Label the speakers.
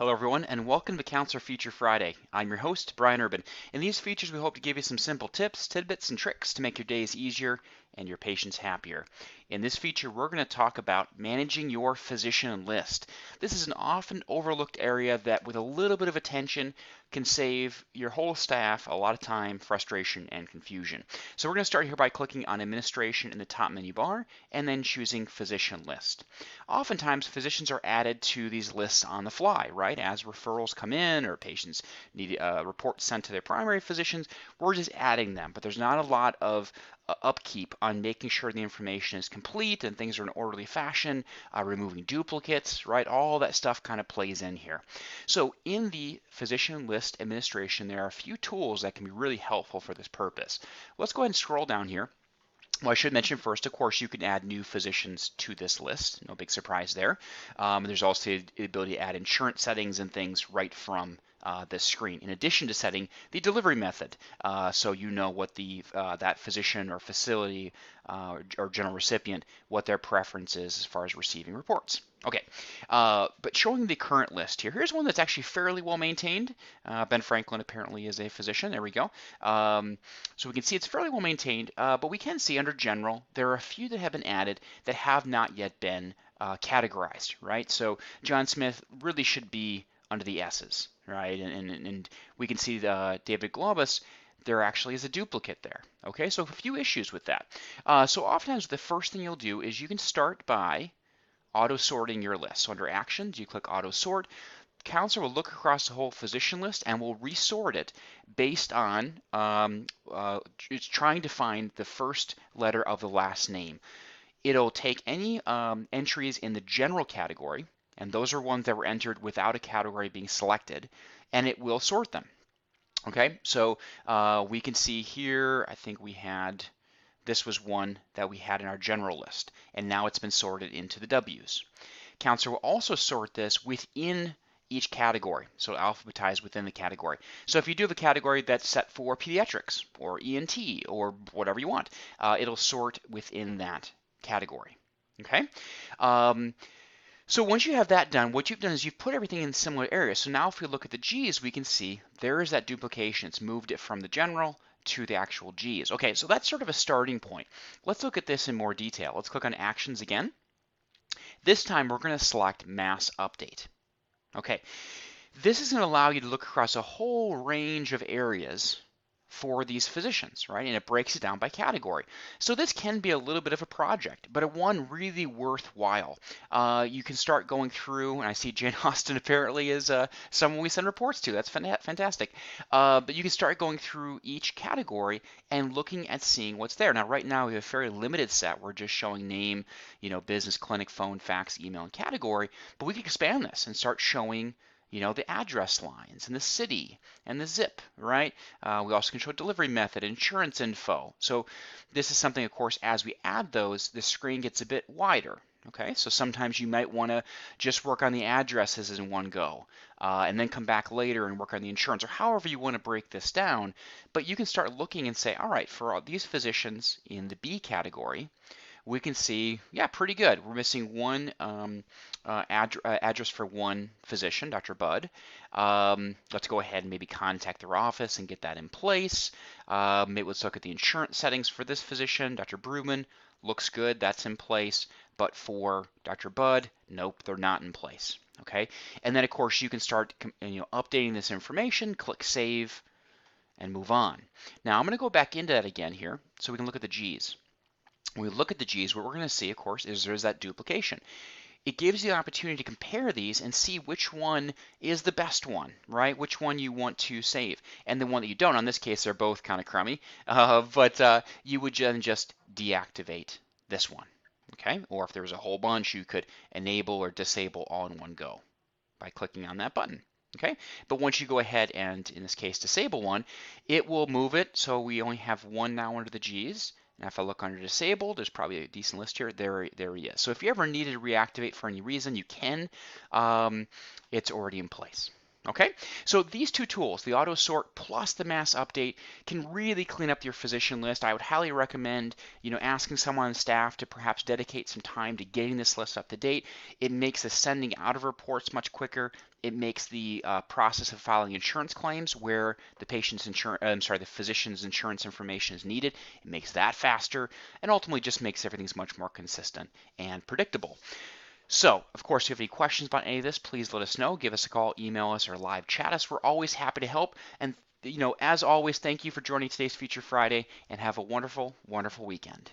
Speaker 1: Hello, everyone, and welcome to Counselor Feature Friday. I'm your host, Brian Urban. In these features, we hope to give you some simple tips, tidbits, and tricks to make your days easier and your patients happier. In this feature, we're going to talk about managing your physician list. This is an often overlooked area that, with a little bit of attention, can save your whole staff a lot of time, frustration, and confusion. So we're going to start here by clicking on Administration in the top menu bar and then choosing Physician List. Oftentimes, physicians are added to these lists on the fly, right? As referrals come in or patients need reports sent to their primary physicians, we're just adding them. But there's not a lot of upkeep on making sure the information is complete and things are in orderly fashion, removing duplicates, right? All that stuff kind of plays in here. So in the physician list administration, there are a few tools that can be really helpful for this purpose. Let's go ahead and scroll down here. Well, I should mention first, of course, you can add new physicians to this list. No big surprise there. There's also the ability to add insurance settings and things right from this screen, in addition to setting the delivery method, so you know what that physician or facility or general recipient, what their preference is as far as receiving reports. Okay, but showing the current list here, here's one that's actually fairly well maintained. Ben Franklin apparently is a physician. There we go. So we can see it's fairly well maintained, but we can see under general, there are a few that have been added that have not yet been categorized, right? So John Smith really should be under the S's, right? And we can see David Globus, there actually is a duplicate there. Okay, so a few issues with that. So oftentimes the first thing you'll do is you can start by auto sorting your list. So under actions, you click auto sort. Counselor will look across the whole physician list and will resort it based on it's trying to find the first letter of the last name. It'll take any entries in the general category, and those are ones that were entered without a category being selected, and it will sort them. Okay, so we can see here, I think this was one that we had in our general list, and now it's been sorted into the W's. Counselor will also sort this within each category, so alphabetize within the category. So if you do have a category that's set for pediatrics or ENT or whatever you want, it'll sort within that category. Okay. So once you have that done, what you've done is you've put everything in similar areas. So now if we look at the G's, we can see there is that duplication. It's moved it from the general to the actual G's. Okay, so that's sort of a starting point. Let's look at this in more detail. Let's click on Actions again. This time we're going to select Mass Update. Okay, this is going to allow you to look across a whole range of areas for these physicians, right? And it breaks it down by category. So this can be a little bit of a project, but one really worthwhile. You can start going through, and I see Jane Austen apparently is someone we send reports to. That's fantastic. But you can start going through each category and looking at seeing what's there. Now, right now we have a very limited set. We're just showing name, business, clinic, phone, fax, email, and category. But we can expand this and start showing the address lines and the city and the zip, right? We also can show delivery method, insurance info. So this is something, of course, as we add those, the screen gets a bit wider. Okay, so sometimes you might want to just work on the addresses in one go, and then come back later and work on the insurance, or however you want to break this down. But you can start looking and say, all right, for all these physicians in the B category, we can see, yeah, pretty good. We're missing one address for one physician, Dr. Budd. Let's go ahead and maybe contact their office and get that in place. Maybe let's look at the insurance settings for this physician, Dr. Brugman. Looks good, that's in place. But for Dr. Budd, nope, they're not in place. Okay, and then of course you can start updating this information. Click Save and move on. Now I'm going to go back into that again here so we can look at the G's. When we look at the G's, what we're going to see, of course, is there's that duplication. It gives you the opportunity to compare these and see which one is the best one, right? Which one you want to save. And the one that you don't, in this case, they're both kind of crummy, but you would then just deactivate this one, okay? Or if there was a whole bunch, you could enable or disable all in one go by clicking on that button. Okay, but once you go ahead and, in this case, disable one, it will move it so we only have one now under the G's. And if I look under disabled, there's probably a decent list here. There he is. So if you ever needed to reactivate for any reason, you can. It's already in place. Okay, so these two tools, the auto sort plus the mass update, can really clean up your physician list. I would highly recommend, asking someone on staff to perhaps dedicate some time to getting this list up to date. It makes the sending out of reports much quicker. It makes the process of filing insurance claims where the the physician's insurance information is needed. It makes that faster, and ultimately just makes everything much more consistent and predictable. So, of course, if you have any questions about any of this, please let us know. Give us a call, email us, or live chat us. We're always happy to help. And, as always, thank you for joining today's Feature Friday, and have a wonderful, wonderful weekend.